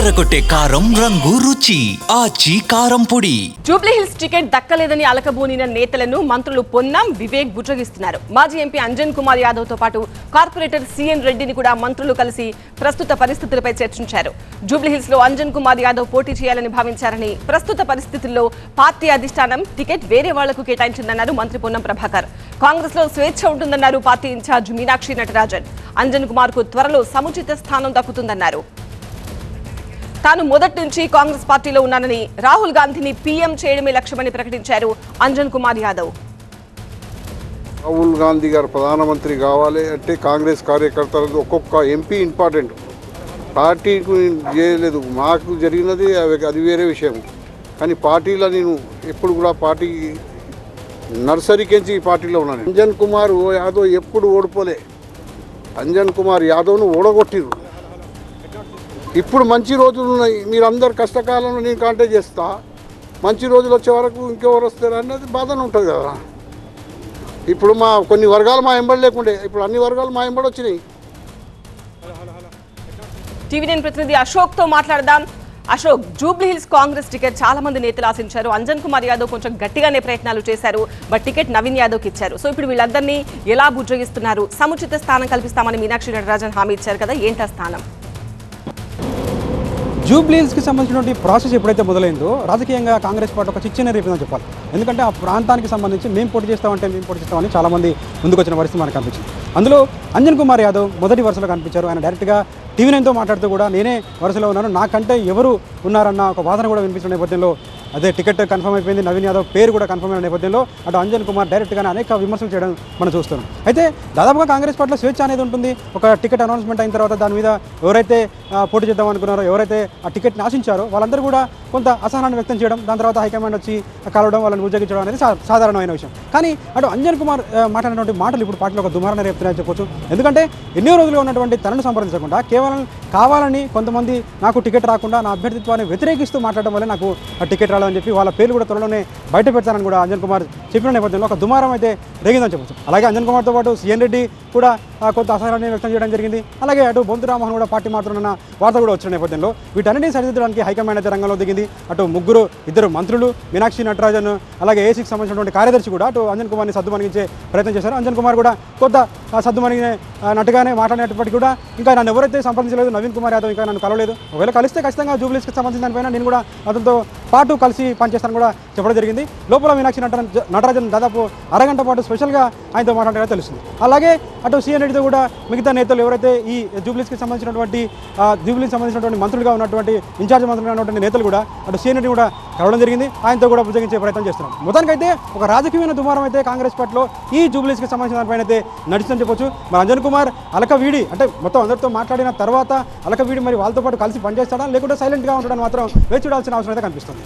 అదరగొట్టే కారం రంగు రుచి ఆచి కారం పొడి. జూబ్లీహిల్స్ టికెట్ దక్కలేదని అలకబూనిన నేతలను మంత్రులు పొన్నం వివేక్ బుజ్జగిస్తున్నారు. మాజీ ఎంపీ అంజన్ కుమార్ యాదవ్ తో పాటు కార్పొరేటర్ సిఎన్ రెడ్డిని కూడా మంత్రులు కలిసి ప్రస్తుత పరిస్థితులపై చర్చించారు. జూబ్లీహిల్స్ లో అంజన్ కుమార్ యాదవ్ పోటీ చేయాలని భావించారని, ప్రస్తుత పరిస్థితుల్లో పార్టీ అధిష్టానం టికెట్ వేరే వాళ్లకు కేటాయించిందన్నారు మంత్రి పొన్నం ప్రభాకర్. కాంగ్రెస్ లో స్వేచ్ఛ ఉంటుందన్నారు పార్టీ ఇన్ఛార్జ్ మీనాక్షి నటరాజన్. అంజన్ కుమార్ కు త్వరలో సముచిత స్థానం దక్కుతుందన్నారు. తాను మొదటి నుంచి కాంగ్రెస్ పార్టీలో ఉన్నానని, రాహుల్ గాంధీని పీఎం చేయడమే లక్ష్యమని ప్రకటించారు అంజన్ కుమార్ యాదవ్. రాహుల్ గాంధీ గారు ప్రధానమంత్రి కావాలి అంటే కాంగ్రెస్ కార్యకర్తలకు ఒక్కొక్క ఎంపీ ఇంపార్టెంట్. పార్టీకి చేయలేదు, మాకు జరిగినది అది వేరే విషయం. కానీ పార్టీలో నేను ఎప్పుడు కూడా పార్టీ నర్సరీకించి ఈ పార్టీలో ఉన్నాను. అంజన్ కుమార్ యాదవ్ ఎప్పుడు ఓడిపోలే. అంజన్ కుమార్ యాదవ్ను ఓడగొట్టిరు. ఇప్పుడు మంచి రోజులు ఉన్నాయి, మీరందరు కష్టకాలంలో నేను కాంటాక్ట్ చేస్తా. మంచి రోజులు వచ్చే వరకు ఇంకెవరు వస్తారు అన్నది బాధనే ఉంటుంది కదా. ఇప్పుడు మా కొన్ని వర్గాలు మా ఎంబడి లేకుండే, ఇప్పుడు అన్ని వర్గాలు మా ఎంబడి వచ్చినాయి. టీవీ9 ప్రతినిధి అశోక్ తో మాట్లాడదాం. అశోక్, జూబ్లీహిల్స్ కాంగ్రెస్ టికెట్ చాలా మంది నేతలు ఆశించారు. అంజన్ కుమార్ యాదవ్ కొంచెం గట్టిగానే ప్రయత్నాలు చేశారు, బట్ టికెట్ నవీన్ యాదవ్కి ఇచ్చారు. సో ఇప్పుడు వీళ్ళందరినీ ఎలా బుజ్జగిస్తున్నారు? సముచిత స్థానం కల్పిస్తామని మీనాక్షి నటరాజన్ హామీ ఇచ్చారు కదా, ఏంటా స్థానం? జూబ్లీహిల్స్కి సంబంధించినటువంటి ప్రాసెస్ ఎప్పుడైతే మొదలైందో రాజకీయంగా కాంగ్రెస్ పార్టీ ఒక చిచ్చిన రేపిందని చెప్పాలి. ఎందుకంటే ఆ ప్రాంతానికి సంబంధించి మేము పోటీ చేస్తామని చాలామంది ముందుకు వచ్చిన పరిస్థితి మనకు కనిపించింది. అందులో అంజన్ కుమార్ యాదవ్ మొదటి వరుసలో కనిపించారు. ఆయన డైరెక్ట్గా టీవీ9తో మాట్లాడుతూ కూడా నేనే వరుసలో ఉన్నాను, నాకంటే ఎవరు ఉన్నారన్న ఒక వాదన కూడా వినిపించిన నేపథ్యంలో అదే టికెట్ కన్ఫర్మ్ అయిపోయింది. నవీన్ యాదవ్ పేరు కూడా కన్ఫర్మ్ అయిన నేపథ్యంలో అటు అంజన్ కుమార్ డైరెక్ట్గానే అనేక విమర్శలు చేయడం మనం చూస్తున్నాం. అయితే దాదాపుగా కాంగ్రెస్ పార్టీలో స్వేచ్ఛ అనేది ఉంటుంది. ఒక టికెట్ అనౌన్స్మెంట్ అయిన తర్వాత దాని మీద ఎవరైతే పోటీ చేద్దాం అనుకున్నారో, ఎవరైతే ఆ టికెట్ని ఆశించారో వాళ్ళందరూ కూడా కొంత అసహనాన్ని వ్యక్తం చేయడం, దాని తర్వాత హైకమాండ్ వచ్చి కలవడం, వాళ్ళని ఉద్యోగించడం అనేది సాధారణమైన విషయం. కానీ అటు అంజన్ కుమార్ మాట్లాడినటువంటి మాటలు ఇప్పుడు పార్టీలో ఒక దుమారాన్ని రేపుతున్నాయని చెప్పొచ్చు. ఎందుకంటే ఎన్నో రోజులుగా ఉన్నటువంటి తనను సంప్రదించకుండా కేవలం కావాలని కొంతమంది నాకు టికెట్ రాకుండా నా అభ్యర్థిత్వాన్ని వ్యతిరేకిస్తూ మాట్లాడడం వల్ల నాకు ఆ టికెట్ రాలేదని చెప్పి వాళ్ళ పేర్లు కూడా త్వరలోనే బయట పెడతానని కూడా అంజన్ కుమార్ చెప్పిన నేపథ్యంలో ఒక దుమారం అయితే రేగిందని చెప్పచ్చు. అలాగే అంజన్ కుమార్తో పాటు సిఎన్ రెడ్డి కూడా కొంత అసహనాన్ని వ్యక్తం చేయడం జరిగింది. అలాగే అటు బొంతు రామ్మోహన్ కూడా పార్టీ మారుతున్న వార్త కూడా వచ్చిన నేపథ్యంలో వీటన్నిటిని సరిదిద్దడానికి హైకమాండ్ అయితే రంగంలో దిగింది. అటు ఇద్దరు మంత్రులు మీనాక్షి నటరాజన్, అలాగే ఏసీకి సంబంధించినటువంటి కార్యదర్శి కూడా అటు అంజన్ కుమార్ని సద్దుమణిగించే ప్రయత్నం చేశారు. అంజన్ కుమార్ కూడా కొంత సద్దుమణిగినట్టుగానే మాట్లాడినప్పటికీ కూడా ఇంకా నన్ను ఎవరైతే సంప్రదించలేదు, నవీన్ కుమార్ యాదవ్ ఇంకా నన్ను కలవలేదు, ఒకవేళ కలిస్తే ఖచ్చితంగా జూబ్లీహిల్స్కి సంబంధించిన దానిపైన నేను కూడా అతనితో పాటు కలిసి పనిచేస్తాను కూడా చెప్పడం జరిగింది. లోపల మీనాక్షి నటరాజన్ దాదాపు అరగంట పాటు స్పెషల్గా ఆయనతో మాట్లాడగా తెలుస్తుంది. అలాగే అటు సిఎన్ రెడ్డితో కూడా మిగతా నేతలు ఎవరైతే ఈ జూబ్లీహిల్స్కి సంబంధించినటువంటి మంత్రులుగా ఉన్నటువంటి ఇన్ఛార్జ్ మంత్రులుగా ఉన్నటువంటి నేతలు కూడా అటు సిఎన్ రెడ్డి కూడా కలవడం జరిగింది. ఆయనతో కూడా బుజ్జగించే ప్రయత్నం చేస్తున్నాం. మొత్తానికైతే ఒక రాజకీయమైన దుమారం అయితే కాంగ్రెస్ పార్టీలో ఈ జూబ్లీహిల్స్కి సంబంధించిన దానిపైన అయితే నడుస్తుందని చెప్పొచ్చు. మరి అంజన్ కుమార్ అలకవీడి అంటే మొత్తం అందరితో మాట్లాడిన తర్వాత అలకవీడి మరి వాళ్ళతో పాటు కలిసి పనిచేస్తాడా లేకుంటే సైలెంట్గా ఉంటాడని మాత్రం వేచి చూడాల్సిన అవసరం అయితే కనిపిస్తుంది.